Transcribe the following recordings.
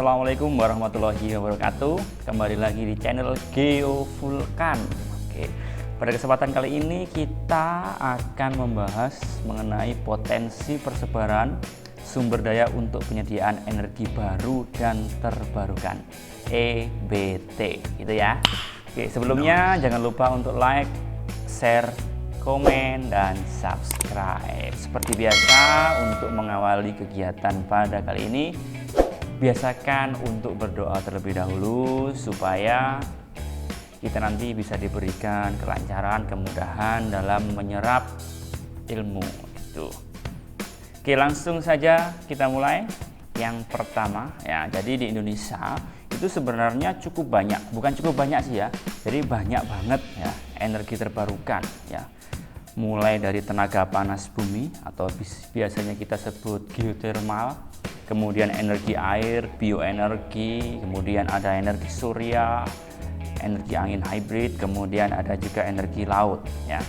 Assalamualaikum warahmatullahi wabarakatuh. Kembali lagi di channel Geovulkan. Oke, pada kesempatan kali ini kita akan membahas mengenai potensi persebaran sumber daya untuk penyediaan energi baru dan terbarukan, EBT, gitu ya. Oke, sebelumnya jangan lupa untuk like, share, komen, dan subscribe. Seperti biasa, untuk mengawali kegiatan pada kali ini, biasakan untuk berdoa terlebih dahulu supaya kita nanti bisa diberikan kelancaran, kemudahan dalam menyerap ilmu itu. Oke, langsung saja kita mulai. Yang pertama ya, jadi di Indonesia itu sebenarnya cukup banyak, bukan cukup banyak sih ya, jadi banyak banget ya energi terbarukan ya. Mulai dari tenaga panas bumi atau biasanya kita sebut geotermal, kemudian energi air, bioenergi, kemudian ada energi surya, energi angin hybrid, kemudian ada juga energi laut ya.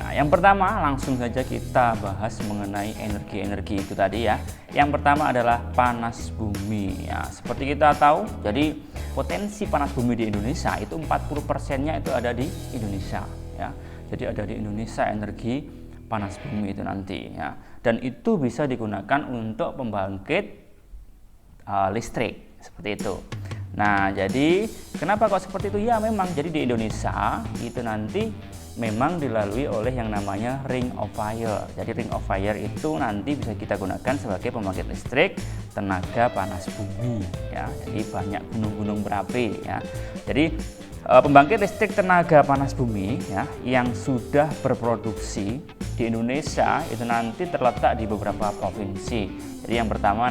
Nah, yang pertama langsung saja kita bahas mengenai energi-energi itu tadi ya. Yang pertama adalah panas bumi ya. Seperti kita tahu, jadi potensi panas bumi di Indonesia itu 40%-nya itu ada di Indonesia ya. Jadi ada di Indonesia energi panas bumi itu nanti ya. Dan itu bisa digunakan untuk pembangkit listrik seperti itu. Nah, jadi kenapa kok seperti itu? Ya memang jadi di Indonesia itu nanti memang dilalui oleh yang namanya ring of fire. Jadi ring of fire itu nanti bisa kita gunakan sebagai pembangkit listrik tenaga panas bumi ya. Jadi banyak gunung-gunung berapi ya. Jadi pembangkit listrik tenaga panas bumi ya yang sudah berproduksi di Indonesia itu nanti terletak di beberapa provinsi. Jadi yang pertama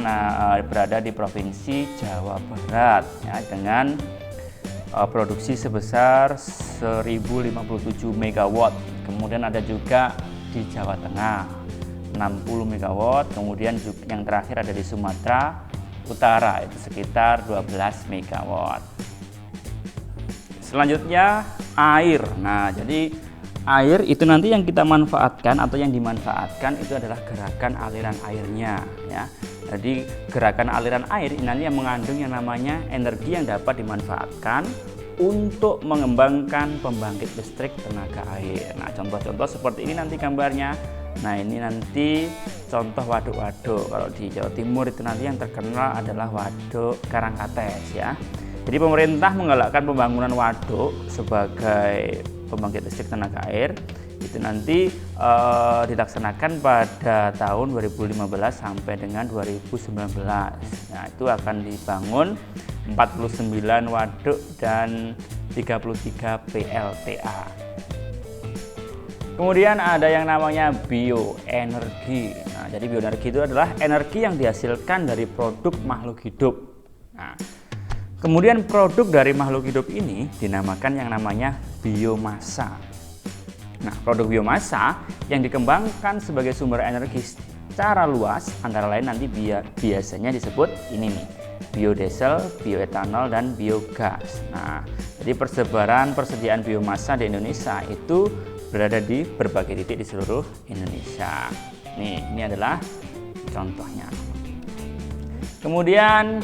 berada di Provinsi Jawa Barat ya, dengan produksi sebesar 1057 MW. Kemudian ada juga di Jawa Tengah 60 MW. Kemudian yang terakhir ada di Sumatera Utara itu sekitar 12 MW. Selanjutnya air. Nah, jadi air itu nanti yang kita manfaatkan atau yang dimanfaatkan itu adalah gerakan aliran airnya ya. Jadi gerakan aliran air ini nanti yang mengandung yang namanya energi yang dapat dimanfaatkan untuk mengembangkan pembangkit listrik tenaga air. Nah, contoh-contoh seperti ini nanti gambarnya. Nah, ini nanti contoh waduk-waduk. Kalau di Jawa Timur itu nanti yang terkenal adalah Waduk Karangkates ya. Jadi pemerintah menggalakkan pembangunan waduk sebagai pembangkit listrik tenaga air itu nanti dilaksanakan pada tahun 2015 sampai dengan 2019. Nah, itu akan dibangun 49 waduk dan 33 PLTA. Kemudian ada yang namanya bioenergi. Nah, jadi bioenergi itu adalah energi yang dihasilkan dari produk makhluk hidup. Nah, kemudian produk dari makhluk hidup ini dinamakan yang namanya biomasa. Nah, produk biomasa yang dikembangkan sebagai sumber energi secara luas antara lain nanti biasanya disebut ini nih, biodiesel, bioetanol, dan biogas. Nah, jadi persediaan biomasa di Indonesia itu berada di berbagai titik di seluruh Indonesia. Nih, ini adalah contohnya. Kemudian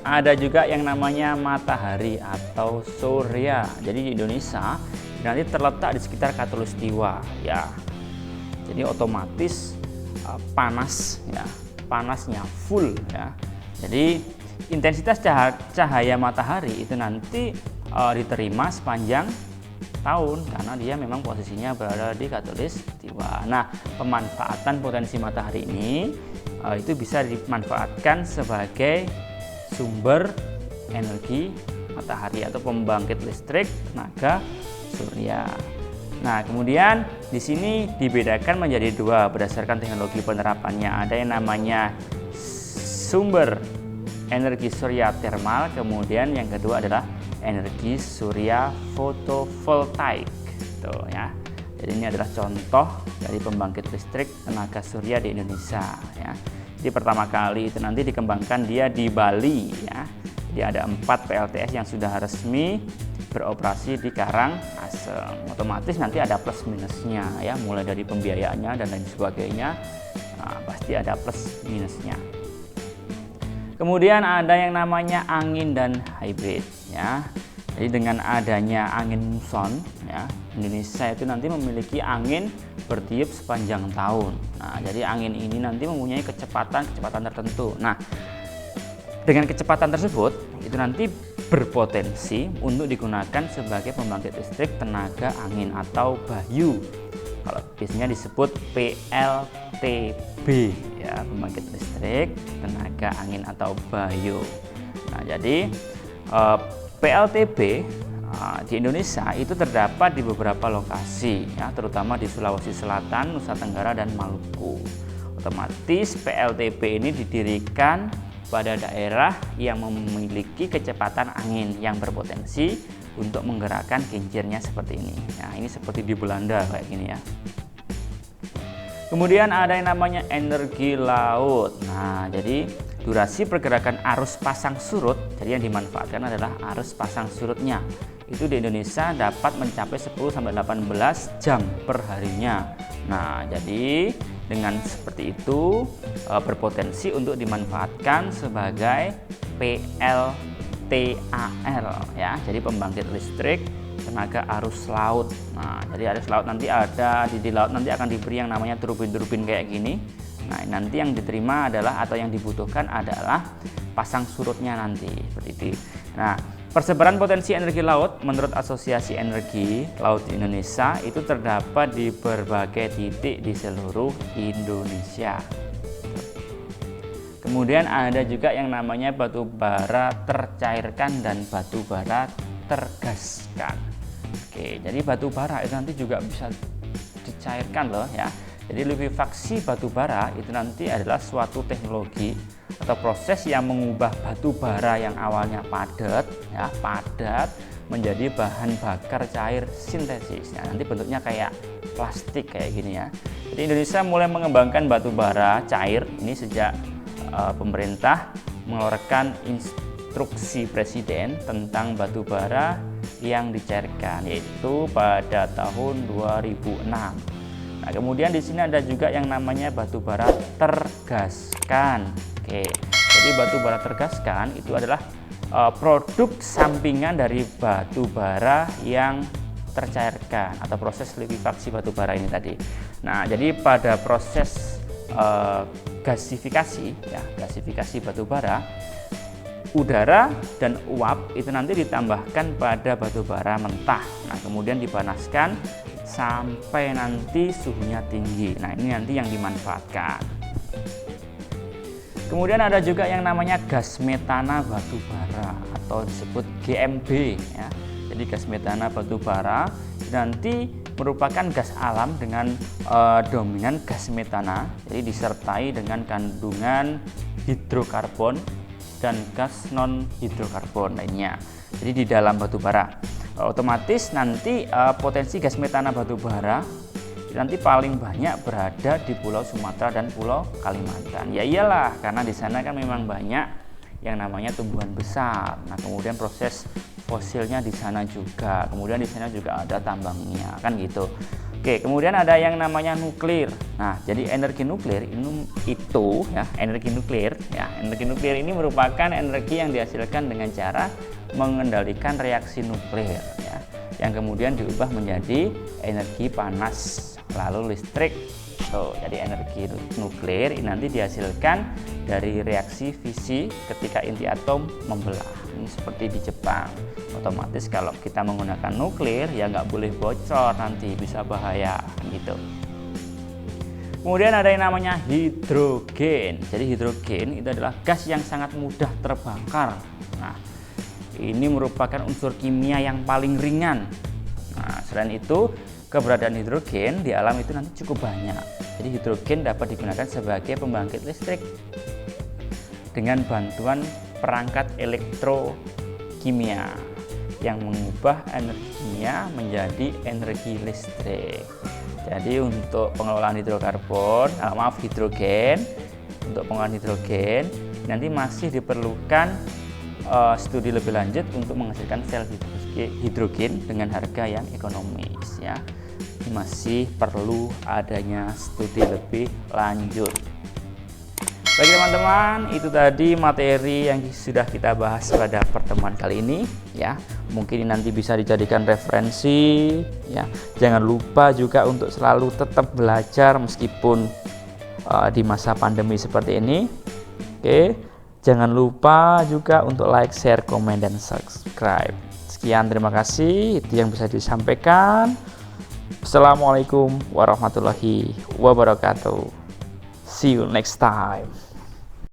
ada juga yang namanya matahari atau surya. Jadi di Indonesia nanti terletak di sekitar Khatulistiwa ya. Jadi otomatis panas ya, panasnya full ya. Jadi intensitas cahaya matahari itu nanti diterima sepanjang tahun karena dia memang posisinya berada di Khatulistiwa. Nah, pemanfaatan potensi matahari ini itu bisa dimanfaatkan sebagai sumber energi matahari atau pembangkit listrik tenaga surya. Nah, kemudian di sini dibedakan menjadi dua berdasarkan teknologi penerapannya. Ada yang namanya sumber energi surya termal, kemudian yang kedua adalah energi surya fotovoltaik. Tuh ya. Jadi ini adalah contoh dari pembangkit listrik tenaga surya di Indonesia ya. Jadi pertama kali itu nanti dikembangkan dia di Bali ya. Jadi ada 4 PLTS yang sudah resmi beroperasi di Karangasem. Otomatis nanti ada plus minusnya ya, mulai dari pembiayaannya dan lain sebagainya. Nah, pasti ada plus minusnya. Kemudian ada yang namanya angin dan hybrid ya. Jadi dengan adanya angin muson ya, Indonesia itu nanti memiliki angin bertiup sepanjang tahun. Nah, jadi angin ini nanti mempunyai kecepatan tertentu. Nah, dengan kecepatan tersebut itu nanti berpotensi untuk digunakan sebagai pembangkit listrik tenaga angin atau Bayu. Kalau biasanya disebut PLTB ya, pembangkit listrik tenaga angin atau Bayu. Nah, jadi PLTB di Indonesia itu terdapat di beberapa lokasi ya, terutama di Sulawesi Selatan, Nusa Tenggara dan Maluku. Otomatis PLTB ini didirikan pada daerah yang memiliki kecepatan angin yang berpotensi untuk menggerakkan kincirnya seperti ini. Nah, ini seperti di Belanda kayak gini ya. Kemudian ada yang namanya energi laut. Nah, jadi durasi pergerakan arus pasang surut, jadi yang dimanfaatkan adalah arus pasang surutnya. Itu di Indonesia dapat mencapai 10-18 jam per harinya. Nah, jadi dengan seperti itu berpotensi untuk dimanfaatkan sebagai PLTAL ya. Jadi pembangkit listrik tenaga arus laut. Nah, jadi arus laut nanti ada di laut nanti akan diberi yang namanya turbin-turbin kayak gini. Nah, nanti yang diterima adalah atau yang dibutuhkan adalah pasang surutnya nanti seperti itu. Nah, persebaran potensi energi laut menurut Asosiasi Energi Laut di Indonesia itu terdapat di berbagai titik di seluruh Indonesia. Kemudian ada juga yang namanya batu bara tercairkan dan batu bara tergaskan. Oke, jadi batu bara itu nanti juga bisa dicairkan loh ya. Jadi likuifaksi batu bara itu nanti adalah suatu teknologi atau proses yang mengubah batu bara yang awalnya padat menjadi bahan bakar cair sintesis. Nah, nanti bentuknya kayak plastik kayak gini ya. Jadi Indonesia mulai mengembangkan batu bara cair ini sejak pemerintah mengeluarkan instruksi presiden tentang batu bara yang dicairkan, yaitu pada tahun 2006. Nah, kemudian di sini ada juga yang namanya batu bara tergaskan. Oke, jadi batu bara tergaskan itu adalah produk sampingan dari batu bara yang tercairkan atau proses likuifaksi batu bara ini tadi. Nah, jadi pada proses gasifikasi ya, gasifikasi batu bara, udara dan uap itu nanti ditambahkan pada batu bara mentah. Nah, kemudian dipanaskan sampai nanti suhunya tinggi. Nah, ini nanti yang dimanfaatkan. Kemudian ada juga yang namanya gas metana batu bara atau disebut GMB ya. Jadi gas metana batu bara nanti merupakan gas alam dengan dominan gas metana, jadi disertai dengan kandungan hidrokarbon dan gas non hidrokarbon lainnya. Jadi di dalam batu bara otomatis nanti potensi gas metana batu bara nanti paling banyak berada di Pulau Sumatera dan Pulau Kalimantan. Ya iyalah, karena di sana kan memang banyak yang namanya tumbuhan besar. Nah, kemudian proses fosilnya di sana juga. Kemudian di sana juga ada tambangnya, kan gitu. Oke, kemudian ada yang namanya nuklir. Nah, jadi energi nuklir itu ya, energi nuklir ya. Energi nuklir ini merupakan energi yang dihasilkan dengan cara mengendalikan reaksi nuklir ya, yang kemudian diubah menjadi energi panas lalu listrik. Jadi energi nuklir ini nanti dihasilkan dari reaksi fisi ketika inti atom membelah. Ini seperti di Jepang. Otomatis kalau kita menggunakan nuklir ya nggak boleh bocor, nanti bisa bahaya gitu. Kemudian ada yang namanya hidrogen. Jadi hidrogen itu adalah gas yang sangat mudah terbakar. Nah, ini merupakan unsur kimia yang paling ringan. Nah, selain itu keberadaan hidrogen di alam itu nanti cukup banyak. Jadi hidrogen dapat digunakan sebagai pembangkit listrik dengan bantuan perangkat elektrokimia yang mengubah energi kimia menjadi energi listrik. Jadi untuk pengelolaan hidrogen, untuk pengelolaan hidrogen nanti masih diperlukan studi lebih lanjut untuk menghasilkan sel hidrogen dengan harga yang ekonomis ya. Masih perlu adanya studi lebih lanjut. Baik teman-teman, itu tadi materi yang sudah kita bahas pada pertemuan kali ini ya. Mungkin nanti bisa dijadikan referensi ya. Jangan lupa juga untuk selalu tetap belajar meskipun di masa pandemi seperti ini. Oke. Jangan lupa juga untuk like, share, komen, dan subscribe. Sekian, terima kasih. Itu yang bisa disampaikan. Assalamualaikum warahmatullahi wabarakatuh. See you next time.